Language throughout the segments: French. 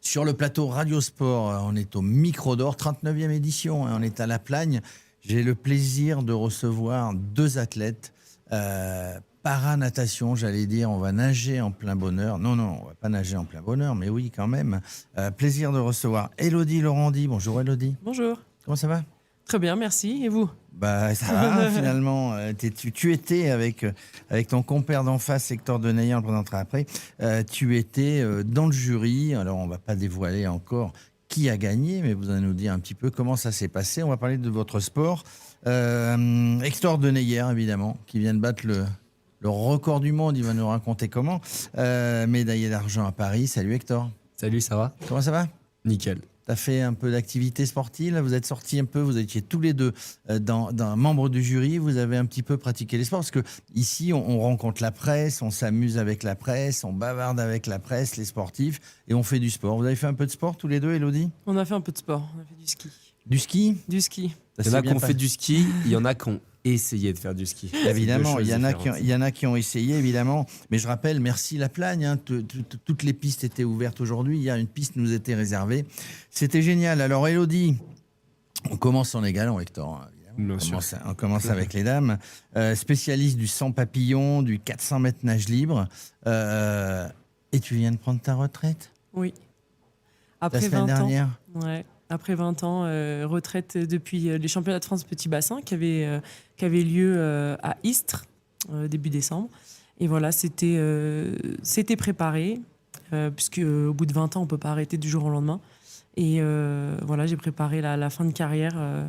sur le plateau Radio Sport. On est au Micro d'Or, 39e édition. On est à La Plagne. J'ai le plaisir de recevoir deux athlètes. Para-natation, j'allais dire, on va nager en plein bonheur. Non, on va pas nager en plein bonheur, mais oui, quand même. Plaisir de recevoir Élodie Laurandi. Bonjour Élodie. Bonjour. Comment ça va ? Très bien, merci. Et vous ? Bah, ça va, finalement. Tu étais avec ton compère d'en face, Hector Denayer, on le présentera après. Tu étais dans le jury. Alors, on ne va pas dévoiler encore qui a gagné, mais vous allez nous dire un petit peu comment ça s'est passé. On va parler de votre sport. Hector Denayer, évidemment, qui vient de battre le record du monde. Il va nous raconter comment. Médaillé d'argent à Paris. Salut Hector. Salut, ça va ? Comment ça va ? Nickel. Tu as fait un peu d'activité sportive, là, vous êtes sortis un peu, vous étiez tous les deux membres du jury, vous avez un petit peu pratiqué les sports, parce que ici on rencontre la presse, on s'amuse avec la presse, on bavarde avec la presse, les sportifs, et on fait du sport. Vous avez fait un peu de sport tous les deux, Élodie ? On a fait un peu de sport, on a fait du ski. Du ski ? Du ski. Il y en a qui ont fait du ski, il y en a qui ont essayé de faire du ski. Évidemment, il y en a qui ont essayé, évidemment. Mais je rappelle, merci La Plagne. Hein, toutes les pistes étaient ouvertes aujourd'hui. Hier, une piste nous était réservée. C'était génial. Alors, Élodie, on commence en égalant, Hector. Hein, on commence avec les dames. Spécialiste du 100 papillons, du 400 mètres nage libre. Et tu viens de prendre ta retraite ? Oui. Après la semaine 20 dernière. ans. Ouais. Après 20 ans, retraite depuis les championnats de France petit bassin qui avaient lieu à Istres, début décembre. Et voilà, c'était préparé, puisque au bout de 20 ans, on ne peut pas arrêter du jour au lendemain. Et voilà, j'ai préparé la fin de carrière.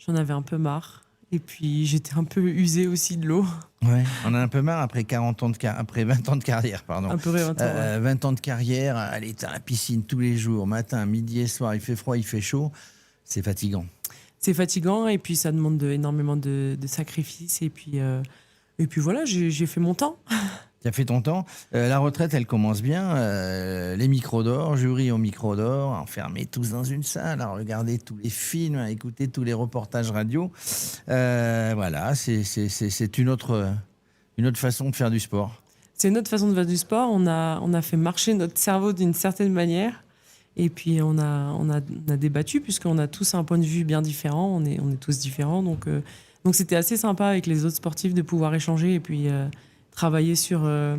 J'en avais un peu marre. Et puis, j'étais un peu usée aussi de l'eau. Ouais, on a un peu marre après 20 ans de carrière, pardon. Un peu 20 ans, ouais. 20 ans de carrière, aller à la piscine tous les jours, matin, midi et soir, il fait froid, il fait chaud, c'est fatigant. C'est fatigant et puis ça demande énormément de sacrifices. Et puis voilà, j'ai fait mon temps. Tu as fait ton temps. La retraite, elle commence bien. Les micros d'or, jury au micro d'or, enfermés tous dans une salle, à regarder tous les films, à écouter tous les reportages radio. Voilà, c'est une autre façon de faire du sport. C'est une autre façon de faire du sport. On a fait marcher notre cerveau d'une certaine manière. Et puis on a débattu, puisqu'on a tous un point de vue bien différent. On est tous différents. Donc c'était assez sympa avec les autres sportifs de pouvoir échanger et puis travailler sur le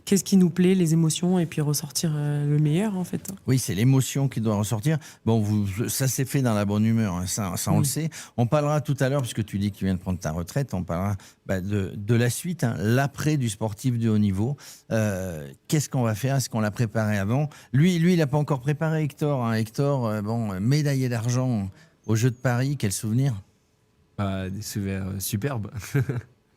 qu'est-ce qui nous plaît, les émotions, et puis ressortir le meilleur en fait. Oui, c'est l'émotion qui doit ressortir. Bon, ça s'est fait dans la bonne humeur, hein, ça on le sait. On parlera tout à l'heure, puisque tu dis que tu viens de prendre ta retraite, on parlera de la suite, hein, l'après du sportif de haut niveau. Qu'est-ce qu'on va faire ? Est-ce qu'on l'a préparé avant ? Lui, il n'a pas encore préparé, Hector. Hein. Hector, médaillé d'argent aux Jeux de Paris, quel souvenir ? Des souvenirs superbes.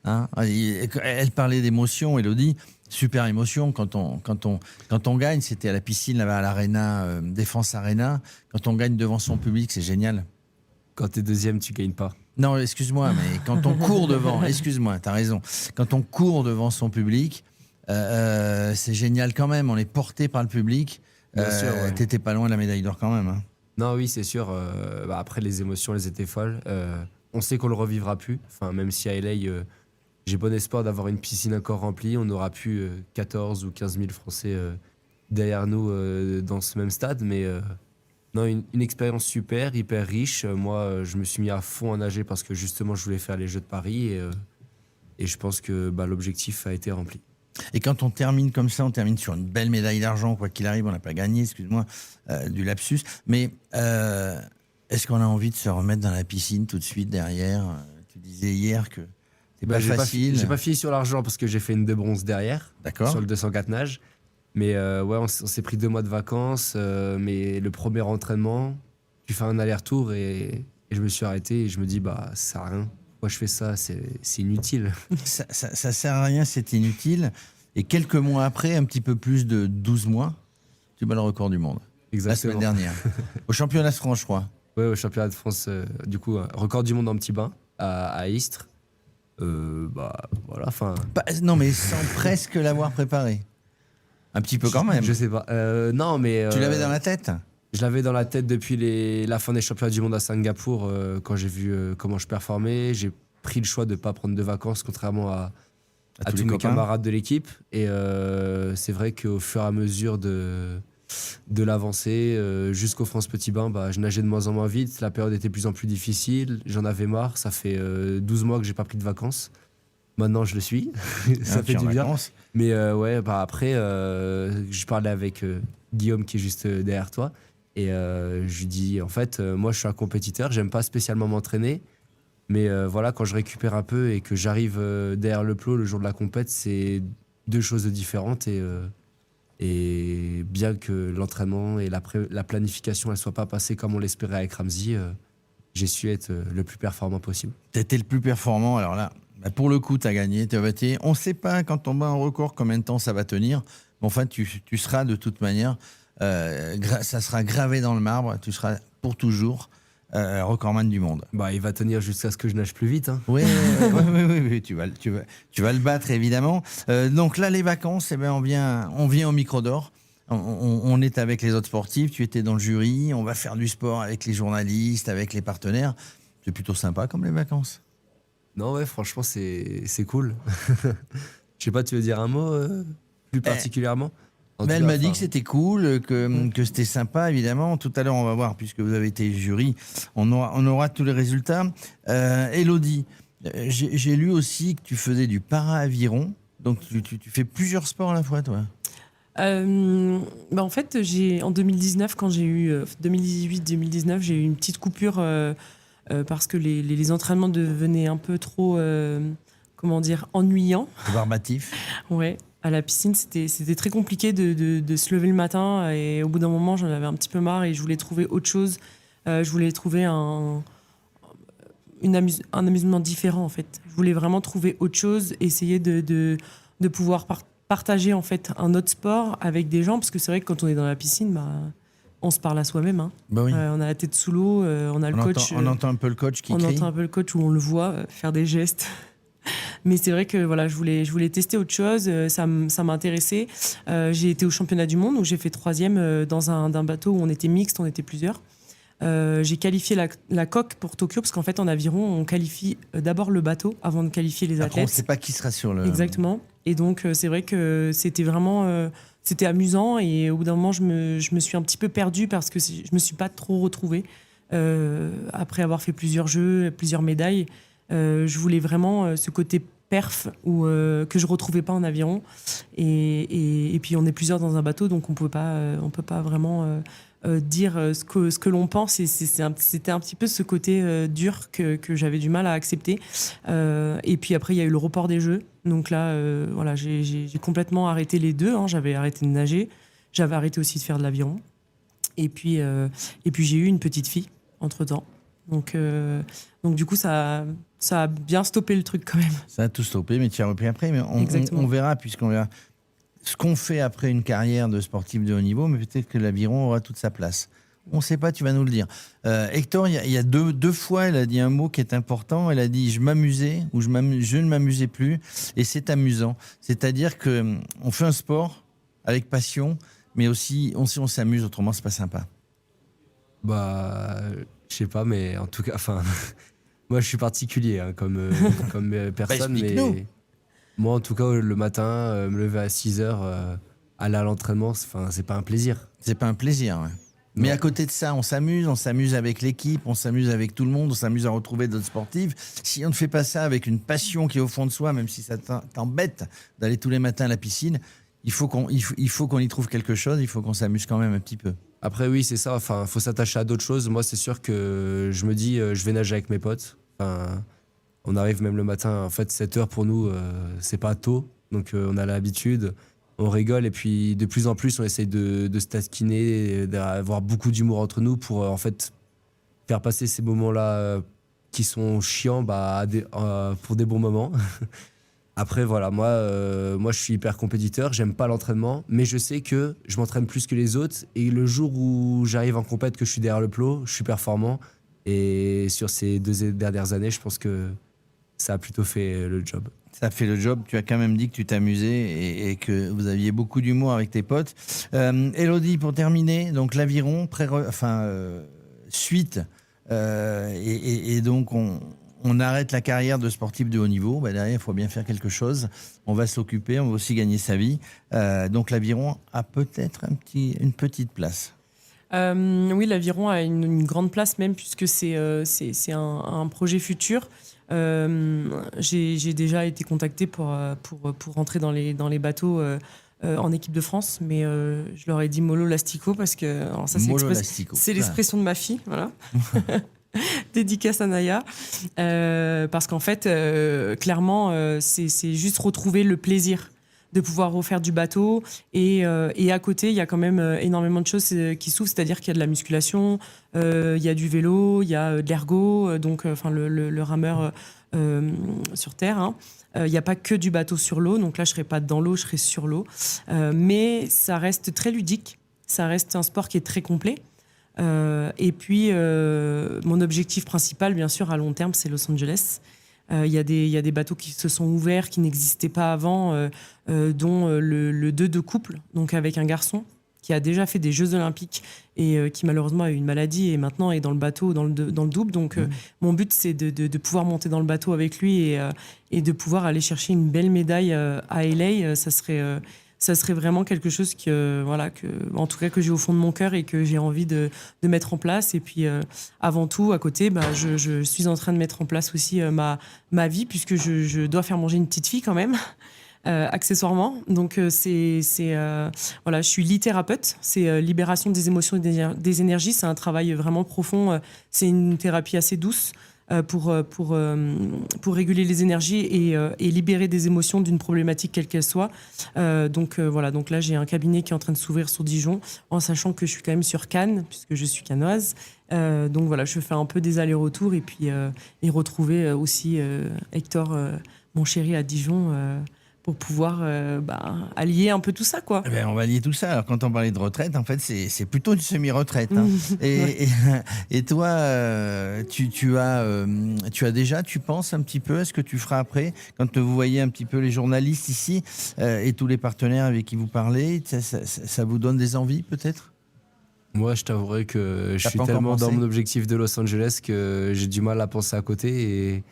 Hein, elle parlait d'émotion, Élodie. Super émotion quand on gagne. C'était à la piscine là-bas à l'Arena, Défense Arena. Quand on gagne devant son public, c'est génial. Quand t'es deuxième, tu gagnes pas. Non, excuse-moi, mais quand on court devant, excuse-moi, t'as raison. Quand on court devant son public, c'est génial quand même. On est porté par le public. Bien sûr, ouais. T'étais pas loin de la médaille d'or quand même. Hein. Non, oui, c'est sûr. Après, les émotions, elles étaient folles. On sait qu'on le revivra plus. Enfin, même si à LA, j'ai bon espoir d'avoir une piscine encore remplie. On aura plus 14 ou 15 000 Français derrière nous dans ce même stade. Mais non, une expérience super, hyper riche. Moi, je me suis mis à fond à nager parce que justement, je voulais faire les Jeux de Paris. Et je pense que l'objectif a été rempli. Et quand on termine comme ça, on termine sur une belle médaille d'argent, quoi qu'il arrive. On n'a pas gagné, excuse-moi, du lapsus. Mais est-ce qu'on a envie de se remettre dans la piscine tout de suite derrière ? Tu disais hier que c'est pas facile. J'ai pas fini sur l'argent parce que j'ai fait une de bronze derrière. D'accord. Sur le 204 nage. Mais ouais, on s'est pris 2 mois de vacances. Mais le premier entraînement, tu fais un aller-retour et je me suis arrêté et je me dis, ça sert à rien. Pourquoi je fais ça ? C'est inutile. Ça sert à rien, c'est inutile. Et quelques mois après, un petit peu plus de 12 mois, tu bats le record du monde. Exactement. La semaine dernière. Au championnat de France, je crois. Ouais, au championnat de France, du coup, record du monde en petit bain à Istres. Voilà, enfin. Non, mais sans presque l'avoir préparé. Un petit peu quand même. Je sais pas. Non, mais. Tu l'avais dans la tête ? Je l'avais dans la tête depuis la fin des championnats du monde à Singapour, quand j'ai vu comment je performais. J'ai pris le choix de ne pas prendre de vacances, contrairement à tous mes camarades de l'équipe. Et c'est vrai qu'au fur et à mesure de l'avancée jusqu'au France Petit Bain, je nageais de moins en moins vite. La période était de plus en plus difficile. J'en avais marre. Ça fait 12 mois que j'ai pas pris de vacances. Maintenant, je le suis. Ça fait du bien. Vacances. Mais après, je parlais avec Guillaume qui est juste derrière toi. Et je lui dis, en fait, moi, je suis un compétiteur. J'aime pas spécialement m'entraîner. Mais voilà, quand je récupère un peu et que j'arrive derrière le plot le jour de la compète, c'est deux choses différentes. Et bien que l'entraînement et la planification ne soient pas passées comme on l'espérait avec Ramzi, j'ai su être le plus performant possible. Tu étais le plus performant. Alors là, pour le coup, tu as gagné. On ne sait pas quand on bat un record combien de temps ça va tenir. Mais enfin, tu seras de toute manière, ça sera gravé dans le marbre. Tu seras pour toujours recordman du monde. Il va tenir jusqu'à ce que je nage plus vite. Hein. Oui, tu vas le battre évidemment. Donc là, les vacances, on vient au Micro d'Or. On est avec les autres sportifs. Tu étais dans le jury. On va faire du sport avec les journalistes, avec les partenaires. C'est plutôt sympa comme les vacances. Non, ouais, franchement, c'est cool. Je sais pas, tu veux dire un mot plus particulièrement? Mais elle m'a dit que c'était cool, que c'était sympa, évidemment. Tout à l'heure, on va voir, puisque vous avez été jury, on aura tous les résultats. Élodie, j'ai lu aussi que tu faisais du para-aviron. Donc, tu fais plusieurs sports à la fois, toi. En fait, en 2019, quand j'ai eu 2018-2019, j'ai eu une petite coupure parce que les entraînements devenaient un peu trop, ennuyants. Barbatif. Ouais. À la piscine, c'était très compliqué de se lever le matin et au bout d'un moment, j'en avais un petit peu marre et je voulais trouver autre chose. Je voulais trouver un amusement différent en fait. Je voulais vraiment trouver autre chose, essayer de pouvoir partager en fait un autre sport avec des gens parce que c'est vrai que quand on est dans la piscine, on se parle à soi-même. Hein. Oui. On a la tête sous l'eau, on a le coach. On entend un peu le coach qui crie. On entend un peu le coach où on le voit faire des gestes. Mais c'est vrai que voilà, je voulais tester autre chose, ça m'intéressait. J'ai été au championnat du monde où j'ai fait 3e dans un bateau où on était mixte, on était plusieurs. J'ai qualifié la coque pour Tokyo parce qu'en fait en aviron on qualifie d'abord le bateau avant de qualifier les athlètes. Après, on ne sait pas qui sera sur le... Exactement. Et donc c'est vrai que c'était vraiment c'était amusant et au bout d'un moment je me suis un petit peu perdue parce que je me suis pas trop retrouvée après avoir fait plusieurs jeux, plusieurs médailles. Je voulais vraiment ce côté perf que je retrouvais pas en aviron et puis on est plusieurs dans un bateau donc on peut pas vraiment dire ce que l'on pense et c'était un petit peu ce côté dur que j'avais du mal à accepter et puis après il y a eu le report des jeux donc là voilà j'ai complètement arrêté les deux hein. J'avais arrêté de nager, j'avais arrêté aussi de faire de l'aviron et puis j'ai eu une petite fille entre temps donc du coup ça a bien stoppé le truc quand même. Ça a tout stoppé, mais tu as repris après. Mais on verra, puisqu'on verra ce qu'on fait après une carrière de sportif de haut niveau, mais peut-être que l'aviron aura toute sa place. On ne sait pas, tu vas nous le dire. Hector, il y a deux fois, elle a dit un mot qui est important. Elle a dit « je m'amusais » ou « je ne m'amusais plus ». Et c'est amusant. C'est-à-dire qu'on fait un sport avec passion, mais aussi on s'amuse, autrement c'est pas sympa. Je sais pas, mais en tout cas, moi je suis particulier hein, comme personne, mais moi en tout cas le matin, me lever à 6h, aller à l'entraînement, c'est pas un plaisir. C'est pas un plaisir, ouais. Mais à côté de ça, on s'amuse avec l'équipe, on s'amuse avec tout le monde, on s'amuse à retrouver d'autres sportifs. Si on ne fait pas ça avec une passion qui est au fond de soi, même si ça t'embête d'aller tous les matins à la piscine, il faut qu'on y trouve quelque chose, il faut qu'on s'amuse quand même un petit peu. Après oui, c'est ça, faut s'attacher à d'autres choses. Moi c'est sûr que je me dis, je vais nager avec mes potes. On arrive même le matin, en fait 7h pour nous, c'est pas tôt, donc on a l'habitude. On rigole et puis de plus en plus on essaye de se taquiner, d'avoir beaucoup d'humour entre nous pour en fait faire passer ces moments-là qui sont chiants pour des bons moments. Après voilà, moi je suis hyper compétiteur, j'aime pas l'entraînement, mais je sais que je m'entraîne plus que les autres et le jour où j'arrive en compète, que je suis derrière le plot, je suis performant et sur ces 2 dernières années, je pense que ça a plutôt fait le job. Ça fait le job. Tu as quand même dit que tu t'amusais et que vous aviez beaucoup d'humour avec tes potes. Élodie, pour terminer, donc l'aviron, suite. Et donc, on arrête la carrière de sportif de haut niveau. Bah, derrière, il faut bien faire quelque chose. On va s'occuper, on va aussi gagner sa vie. Donc l'aviron a peut-être une petite place. Oui, l'aviron a une grande place même, puisque c'est un projet futur. J'ai déjà été contactée pour rentrer dans les bateaux en équipe de France, mais je leur ai dit mollo lastico, parce que alors ça, c'est l'expression de ma fille, voilà. Dédicace à Naya, parce qu'en fait, clairement, c'est juste retrouver le plaisir de pouvoir refaire du bateau, et à côté il y a quand même énormément de choses qui s'ouvrent, c'est-à-dire qu'il y a de la musculation, il y a du vélo, il y a de l'ergo, donc enfin le rameur sur terre, hein. Il n'y a pas que du bateau sur l'eau, donc là je serai pas dans l'eau, je serai sur l'eau, mais ça reste très ludique, ça reste un sport qui est très complet. Et puis mon objectif principal, bien sûr, à long terme, c'est Los Angeles. Il y a des bateaux qui se sont ouverts, qui n'existaient pas avant, dont le 2 de couple, donc avec un garçon qui a déjà fait des Jeux Olympiques et qui malheureusement a eu une maladie et maintenant est dans le bateau, dans le double. Donc mon but, c'est de pouvoir monter dans le bateau avec lui et de pouvoir aller chercher une belle médaille à LA. Ça serait vraiment quelque chose en tout cas, que j'ai au fond de mon cœur et que j'ai envie de mettre en place. Et puis, avant tout, à côté, je suis en train de mettre en place aussi ma vie, puisque je dois faire manger une petite fille quand même, accessoirement. Donc, je suis littérapeute. C'est libération des émotions et des énergies. C'est un travail vraiment profond. C'est une thérapie assez douce. Pour réguler les énergies et libérer des émotions d'une problématique quelle qu'elle soit. Donc là, j'ai un cabinet qui est en train de s'ouvrir sur Dijon, en sachant que je suis quand même sur Cannes, puisque je suis cannoise. Donc voilà, je fais un peu des allers-retours et puis et retrouver aussi Hector, mon chéri, à Dijon, pour pouvoir allier un peu tout ça, quoi. Eh ben, on va allier tout ça. Alors, quand on parlait de retraite, en fait, c'est plutôt une semi-retraite, hein. Et toi, tu as déjà, tu penses un petit peu à ce que tu feras après, quand vous voyez un petit peu les journalistes ici et tous les partenaires avec qui vous parlez, ça vous donne des envies, peut-être? Moi, je t'avouerai que je suis tellement dans mon objectif de Los Angeles que j'ai du mal à penser à côté, et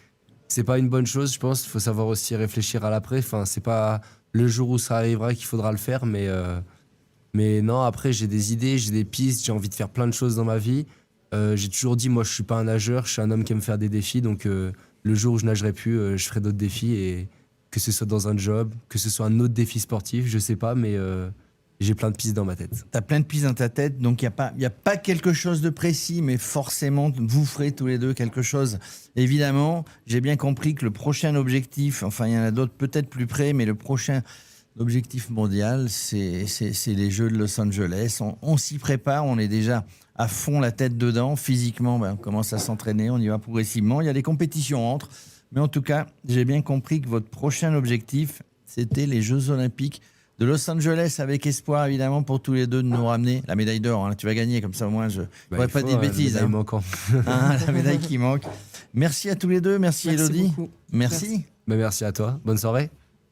c'est pas une bonne chose, je pense. Il faut savoir aussi réfléchir à l'après. Enfin, c'est pas le jour où ça arrivera qu'il faudra le faire, mais non, après, j'ai des idées, j'ai des pistes, j'ai envie de faire plein de choses dans ma vie. J'ai toujours dit, moi, je suis pas un nageur, je suis un homme qui aime faire des défis, donc le jour où je nagerai plus, je ferai d'autres défis, et que ce soit dans un job, que ce soit un autre défi sportif, je sais pas, mais j'ai plein de pistes dans ma tête. Tu as plein de pistes dans ta tête, donc il n'y a pas quelque chose de précis, mais forcément, vous ferez tous les deux quelque chose. Évidemment, j'ai bien compris que le prochain objectif, enfin, il y en a d'autres peut-être plus près, mais le prochain objectif mondial, c'est les Jeux de Los Angeles. On s'y prépare, on est déjà à fond la tête dedans. Physiquement, on commence à s'entraîner, on y va progressivement. Il y a des compétitions entre, mais en tout cas, j'ai bien compris que votre prochain objectif, c'était les Jeux Olympiques de Los Angeles, avec espoir évidemment pour tous les deux de nous ramener la médaille d'or, hein. Tu vas gagner, comme ça au moins je ne pourrais pas dire de bêtises. La médaille manquante. La médaille qui manque. Merci à tous les deux, merci Élodie. Beaucoup. Merci. Merci à toi, bonne soirée.